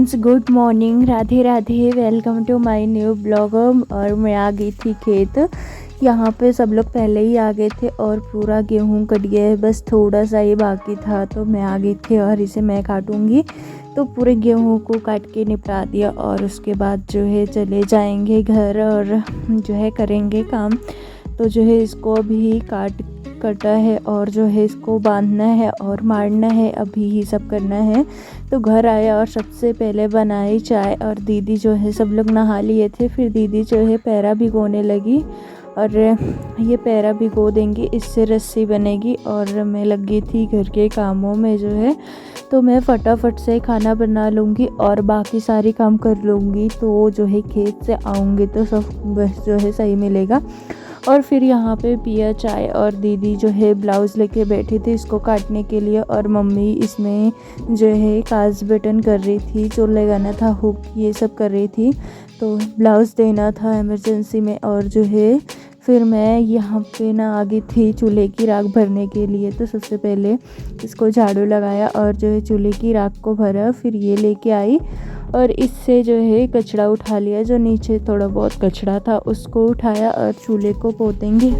Friends, good morning, Radhe Radhe. Welcome to my new blog. और मैं आ गई थी खेत। यहाँ पे सब लोग पहले ही आ गए थे और पूरा गेहूँ कट गया है, बस थोड़ा सा ही बाकी था तो मैं आ गई थी और इसे मैं काटूँगी। तो पूरे गेहूँ को काट के निपटा दिया और उसके बाद जो है चले जाएंगे घर और जो है करेंगे काम। तो जो है इसको अभी कटा है और जो है इसको बांधना है और मारना है, अभी ही सब करना है। तो घर आया और सबसे पहले बनाई चाय और दीदी जो है सब लोग नहा लिए थे। फिर दीदी जो है पैरा भिगोने लगी और ये पैरा भिगो देंगी, इससे रस्सी बनेगी। और मैं लगी थी घर के कामों में जो है, तो मैं फटाफट से खाना बना लूँगी और बाकी सारी काम कर लूँगी। तो जो है खेत से आऊँगी तो सब बस जो है सही मिलेगा। और फिर यहाँ पे पिया चाय और दीदी जो है ब्लाउज़ लेके बैठी थी इसको काटने के लिए। और मम्मी इसमें जो है काज बटन कर रही थी, जो लगाना था हुक, ये सब कर रही थी। तो ब्लाउज़ देना था इमरजेंसी में। और जो है फिर मैं यहाँ पे ना आ गई थी चूल्हे की राख भरने के लिए। तो सबसे पहले इसको झाड़ू लगाया और जो है चूल्हे की राख को भरा। फिर ये लेके आई और इससे जो है कचरा उठा लिया, जो नीचे थोड़ा बहुत कचरा था उसको उठाया और चूल्हे को पोतेंगे।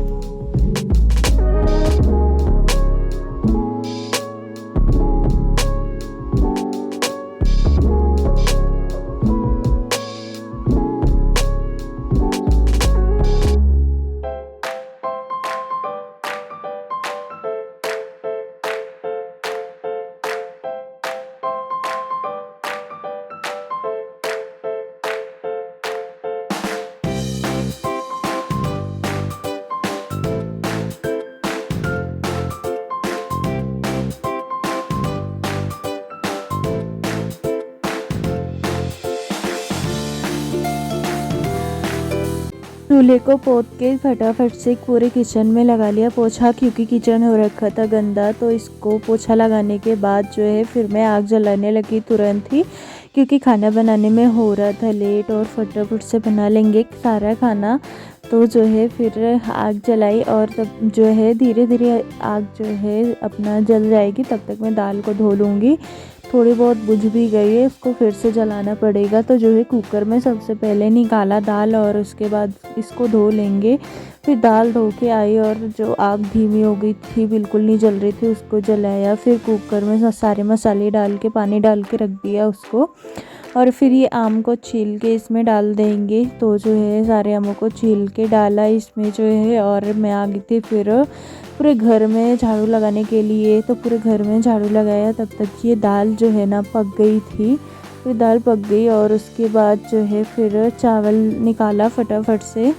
चूल्हे को पोत के फटाफट से पूरे किचन में लगा लिया पोछा, क्योंकि किचन हो रखा था गंदा। तो इसको पोछा लगाने के बाद जो है फिर मैं आग जलाने लगी तुरंत ही, क्योंकि खाना बनाने में हो रहा था लेट और फटाफट से बना लेंगे सारा खाना। तो जो है फिर आग जलाई और तब जो है धीरे धीरे आग जो है अपना जल जाएगी, तब तक मैं दाल को धो लूँगी। थोड़ी बहुत बुझ भी गई है, उसको फिर से जलाना पड़ेगा। तो जो है कुकर में सबसे पहले निकाला दाल और उसके बाद इसको धो लेंगे। फिर दाल धो के आई और जो आग धीमी हो गई थी, बिल्कुल नहीं जल रही थी, उसको जलाया। फिर कुकर में सारे मसाले डाल के पानी डाल के रख दिया उसको। और फिर ये आम को छील के इसमें डाल देंगे। तो जो है सारे आमों को छील के डाला इसमें जो है। और मैं आ गई थी फिर पूरे घर में झाड़ू लगाने के लिए। तो पूरे घर में झाड़ू लगाया, तब तक ये दाल जो है ना पक गई थी। फिर दाल पक गई और उसके बाद जो है फिर चावल निकाला फटाफट से।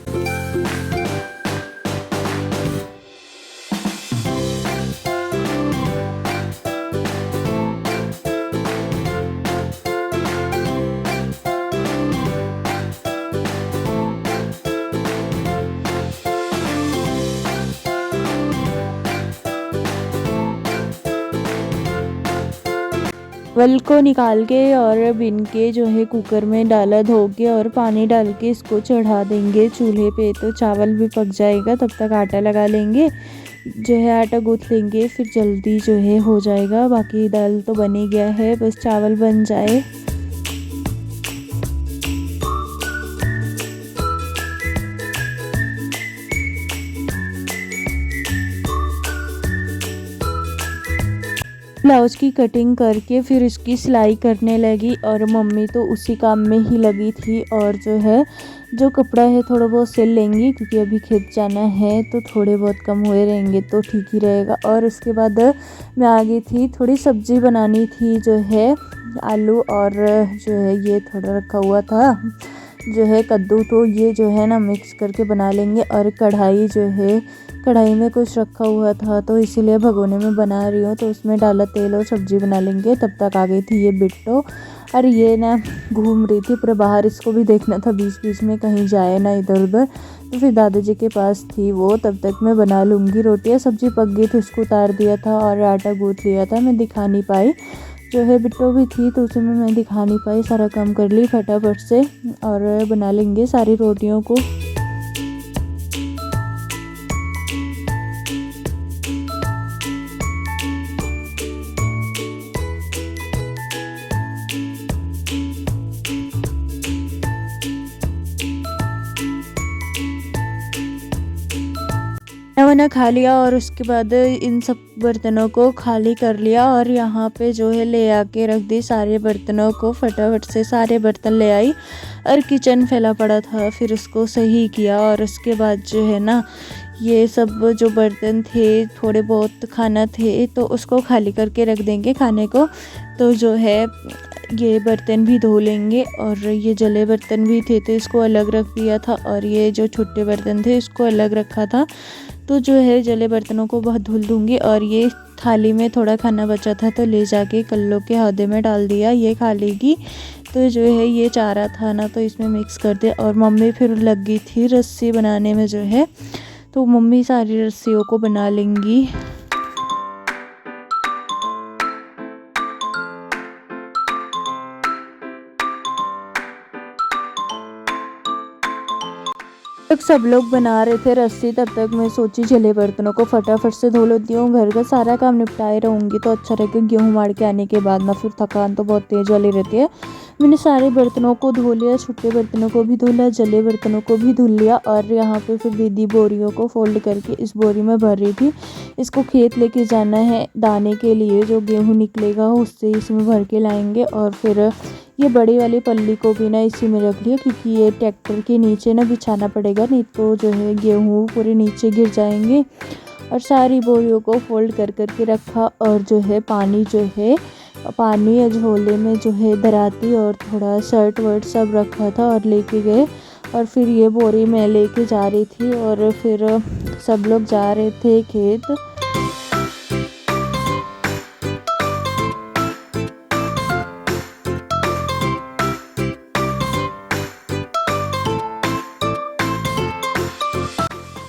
चावल को निकाल के और बिन के जो है कुकर में डाला धो के, और पानी डाल के इसको चढ़ा देंगे चूल्हे पे। तो चावल भी पक जाएगा, तब तक आटा लगा लेंगे, जो है आटा गूँथ लेंगे, फिर जल्दी जो है हो जाएगा। बाकी दाल तो बन ही गया है, बस चावल बन जाए। ब्लाउज़ की कटिंग करके फिर इसकी सिलाई करने लगी और मम्मी तो उसी काम में ही लगी थी। और जो है जो कपड़ा है थोड़ा बहुत सिल लेंगी, क्योंकि अभी खेत जाना है तो थोड़े बहुत कम हुए रहेंगे तो ठीक ही रहेगा। और उसके बाद मैं आ गई थी, थोड़ी सब्ज़ी बनानी थी, जो है आलू और जो है ये थोड़ा रखा हुआ था जो है कद्दू। तो ये जो है ना मिक्स करके बना लेंगे। और कढ़ाई जो है, कढ़ाई में कुछ रखा हुआ था तो इसीलिए भगोने में बना रही हूँ। तो उसमें डाला तेल और सब्ज़ी बना लेंगे। तब तक आ गई थी ये बिट्टो, और ये ना घूम रही थी पूरे बाहर, इसको भी देखना था बीच बीच में कहीं जाए ना इधर उधर। तो फिर दादाजी के पास थी वो, तब तक मैं बना लूँगी रोटियाँ। सब्ज़ी पक गई थी, उसको उतार दिया था और आटा गूँथ लिया था। मैं दिखा नहीं पाई, जो है बिट्टो भी थी तो उसे मैं दिखा नहीं पाई। सारा काम कर ली फटाफट से और बना लेंगे सारी रोटियों को। वाना खा लिया और उसके बाद इन सब बर्तनों को खाली कर लिया और यहाँ पे जो है ले आके रख दी सारे बर्तनों को। फटाफट से सारे बर्तन ले आई और किचन फैला पड़ा था, फिर उसको सही किया। और उसके बाद जो है ना ये सब जो बर्तन थे, थोड़े बहुत खाना थे, तो उसको खाली करके रख देंगे खाने को। तो जो है ये बर्तन भी धो लेंगे। और ये जले बर्तन भी थे तो इसको अलग रख दिया था, और ये जो छोटे बर्तन थे इसको अलग रखा था। तो जो है जले बर्तनों को बहुत धुल दूँगी। और ये थाली में थोड़ा खाना बचा था तो ले जाके कल्लो के हौदे में डाल दिया, ये खा लेगी। तो जो है ये चारा था ना तो इसमें मिक्स कर दिया। और मम्मी फिर लग गई थी रस्सी बनाने में जो है, तो मम्मी सारी रस्सियों को बना लेंगी। तक सब लोग बना रहे थे रस्सी, तब तक मैं सोची जले बर्तनों को फटाफट से धो लेती हूँ, घर का सारा काम निपटाए रहूँगी तो अच्छा रहेगा। गेहूँ मार के आने के बाद ना फिर थकान तो बहुत तेज़ वाली रहती है। मैंने सारे बर्तनों को धो लिया, छोटे बर्तनों को भी धो लिया, जले बर्तनों को भी धुल लिया। और यहाँ पे फिर दीदी बोरियों को फोल्ड करके इस बोरी में भर रही थी। इसको खेत लेके जाना है दाने के लिए, जो गेहूँ निकलेगा उससे इसमें भर के लाएंगे। और फिर ये बड़ी वाली पल्ली को भी ना इसी में रख लिया, क्योंकि ये ट्रैक्टर के नीचे ना बिछाना पड़ेगा, नहीं तो जो है गेहूँ पूरे नीचे गिर जाएंगे। और सारी बोरियों को फोल्ड कर करके रखा। और जो है पानी झोले में जो है दराती और थोड़ा शर्ट वर्ट सब रखा था और लेके गए। और फिर ये बोरी मैं लेके जा रही थी और फिर सब लोग जा रहे थे खेत।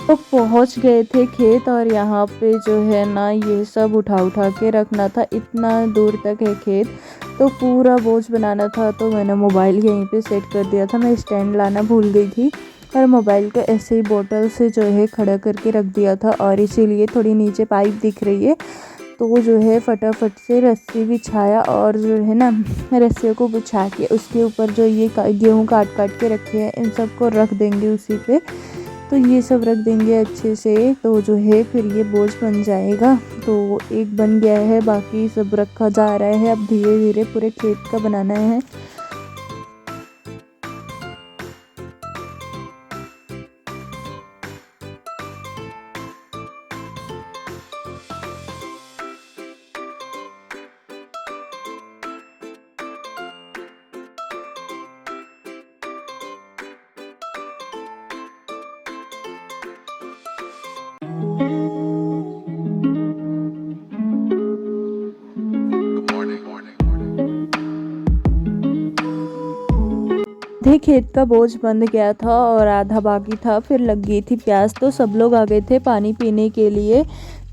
तो पहुंच गए थे खेत। और यहाँ पे जो है ना ये सब उठा उठा के रखना था, इतना दूर तक है खेत तो पूरा बोझ बनाना था। तो मैंने मोबाइल यहीं पे सेट कर दिया था, मैं स्टैंड लाना भूल गई थी और मोबाइल को ऐसे ही बोतल से जो है खड़ा करके रख दिया था। और इसीलिए थोड़ी नीचे पाइप दिख रही है। तो जो है फटाफट से रस्सी बिछाया और जो है ना रस्सियों को बिछा के उसके ऊपर जो ये गेहूँ काट काट के रखे हैं इन सबको रख देंगे उसी पे। तो ये सब रख देंगे अच्छे से, तो जो है फिर ये बोझ बन जाएगा। तो एक बन गया है, बाकी सब रखा जा रहा है। अब धीरे धीरे पूरे खेत का बनाना है। आधे खेत का बोझ बंद गया था और आधा बाकी था। फिर लग गई थी प्यास, तो सब लोग आ गए थे पानी पीने के लिए।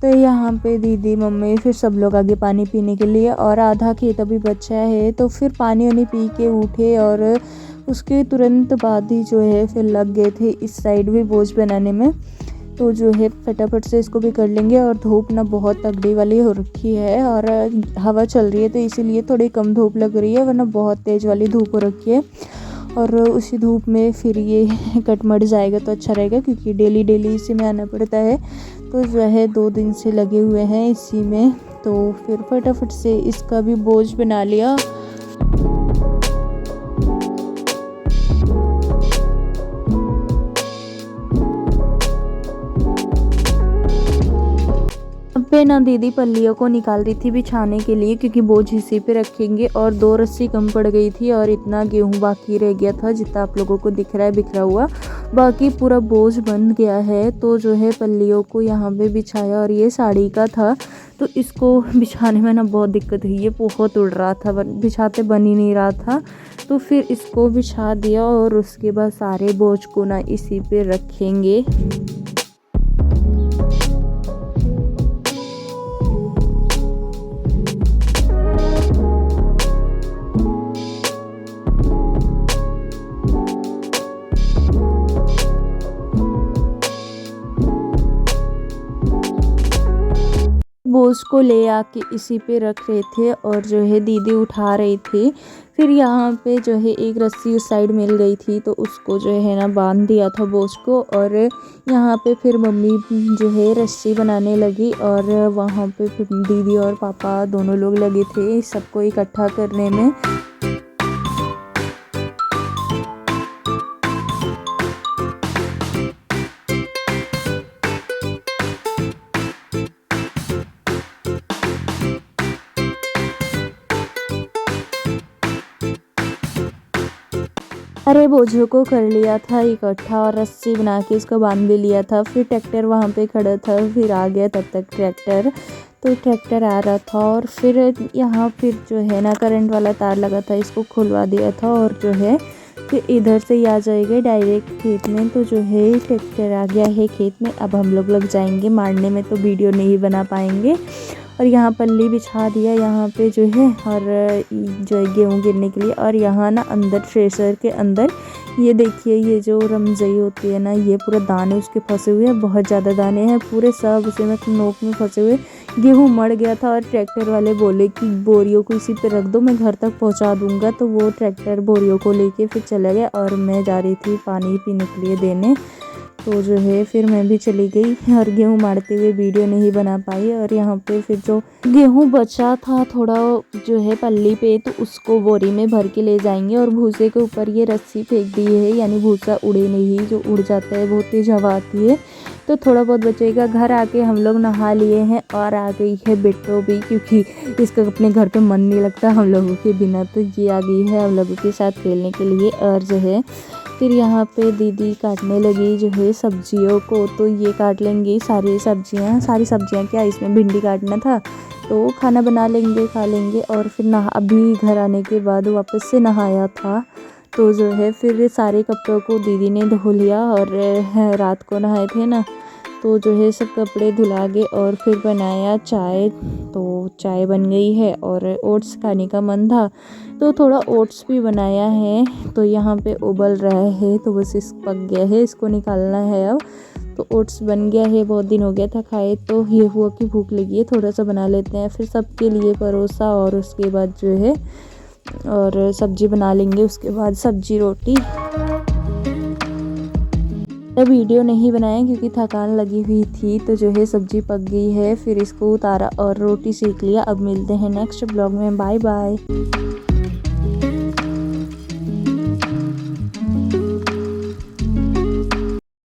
तो यहाँ पे दीदी मम्मी फिर सब लोग आगे पानी पीने के लिए। और आधा खेत अभी बचा है, तो फिर पानी वानी पी के उठे और उसके तुरंत बाद ही जो है फिर लग गए थे इस साइड भी बोझ बनाने में। तो जो है फटाफट से इसको भी कर लेंगे। और धूप ना बहुत तगड़ी वाली हो रखी है और हवा चल रही है, तो इसीलिए थोड़ी कम धूप लग रही है, वरना बहुत तेज़ वाली धूप हो रखी है। और उसी धूप में फिर ये कट मर जाएगा तो अच्छा रहेगा, क्योंकि डेली डेली इसी में आना पड़ता है। तो जो है 2 दिन से लगे हुए हैं इसी में। तो फिर फटाफट से इसका भी बोझ बना लिया। पे ना दीदी पल्लियों को निकाल रही थी बिछाने के लिए, क्योंकि बोझ इसी पे रखेंगे। और 2 रस्सी कम पड़ गई थी और इतना गेहूं बाकी रह गया था, जितना आप लोगों को दिख रहा है बिखरा हुआ। बाकी पूरा बोझ बन गया है। तो जो है पल्लियों को यहाँ पे बिछाया। और ये साड़ी का था तो इसको बिछाने में ना बहुत दिक्कत हुई, ये बहुत उड़ रहा था, बिछाते बन ही नहीं रहा था। तो फिर इसको बिछा दिया और उसके बाद सारे बोझ को ना इसी पे रखेंगे। बोझ को ले आके इसी पे रख रहे थे और जो है दीदी उठा रही थी। फिर यहाँ पे जो है एक रस्सी उस साइड मिल गई थी तो उसको जो है ना बांध दिया था बोझ को। और यहाँ पे फिर मम्मी जो है रस्सी बनाने लगी और वहाँ पे फिर दीदी और पापा दोनों लोग लगे थे सबको इकट्ठा करने में। अरे बोझों को कर लिया था इकट्ठा और रस्सी बना के इसको बांध भी लिया था। फिर ट्रैक्टर वहाँ पे खड़ा था, फिर आ गया तब तक ट्रैक्टर। तो ट्रैक्टर आ रहा था और फिर यहाँ फिर जो है ना करंट वाला तार लगा था, इसको खुलवा दिया था और जो है फिर इधर से ही आ जाएगा डायरेक्ट खेत में। तो जो है ट्रैक्टर आ गया है खेत में, अब हम लोग लग जाएंगे मारने में, तो वीडियो नहीं बना पाएंगे। और यहाँ पल्ली बिछा दिया यहाँ पे जो है, और जो है गेहूँ गिरने के लिए। और यहाँ ना अंदर थ्रेशर के अंदर ये देखिए ये जो रमजई होती है ना, ये पूरा दाने उसके फंसे हुए हैं, बहुत ज़्यादा दाने हैं पूरे सब उसे में नोक में फंसे हुए। गेहूँ मर गया था और ट्रैक्टर वाले बोले कि बोरियों को इसी पे रख दो, मैं घर तक पहुँचा दूँगा। तो वो ट्रैक्टर बोरियों को लेके फिर चला गया और मैं जा रही थी पानी पीने के लिए देने। तो जो है फिर मैं भी चली गई और गेहूँ मारते हुए वीडियो नहीं बना पाई। और यहाँ पे फिर जो गेहूँ बचा था थोड़ा जो है पल्ली पे, तो उसको बोरी में भर के ले जाएंगे। और भूसे के ऊपर ये रस्सी फेंक दी है, यानी भूसा उड़े नहीं, जो उड़ जाता है बहुत तेज हवा आती है तो थोड़ा बहुत बचेगा। घर आके हम लोग नहा लिए हैं और आ गई है बिट्टो भी, क्योंकि इसका अपने घर पे मन नहीं लगता हम लोगों के बिना, तो ये आ गई है हम लोगों के साथ खेलने के लिए। और जो है फिर यहाँ पे दीदी काटने लगी जो है सब्जियों को, तो ये काट लेंगी सारी सब्जियाँ क्या, इसमें भिंडी काटना था तो खाना बना लेंगे, खा लेंगे। और फिर अभी घर आने के बाद वापस से नहाया था, तो जो है फिर सारे कपड़ों को दीदी ने धो लिया। और रात को नहाए थे ना, तो जो है सब कपड़े धुला गए। और फिर बनाया चाय, तो चाय बन गई है। और ओट्स खाने का मन था तो थोड़ा ओट्स भी बनाया है। तो यहाँ पे उबल रहा है, तो बस इस पक गया है, इसको निकालना है अब। तो ओट्स बन गया है, बहुत दिन हो गया था खाए, तो ये हुआ कि भूख लगी है, थोड़ा सा बना लेते हैं। फिर सबके लिए परोसा और उसके बाद जो है और सब्जी बना लेंगे, उसके बाद सब्जी रोटी। तब वीडियो नहीं बनाया क्योंकि थकान लगी हुई थी। तो जो है सब्जी पक गई है, फिर इसको उतारा और रोटी सेक लिया। अब मिलते हैं नेक्स्ट ब्लॉग में, बाय बाय।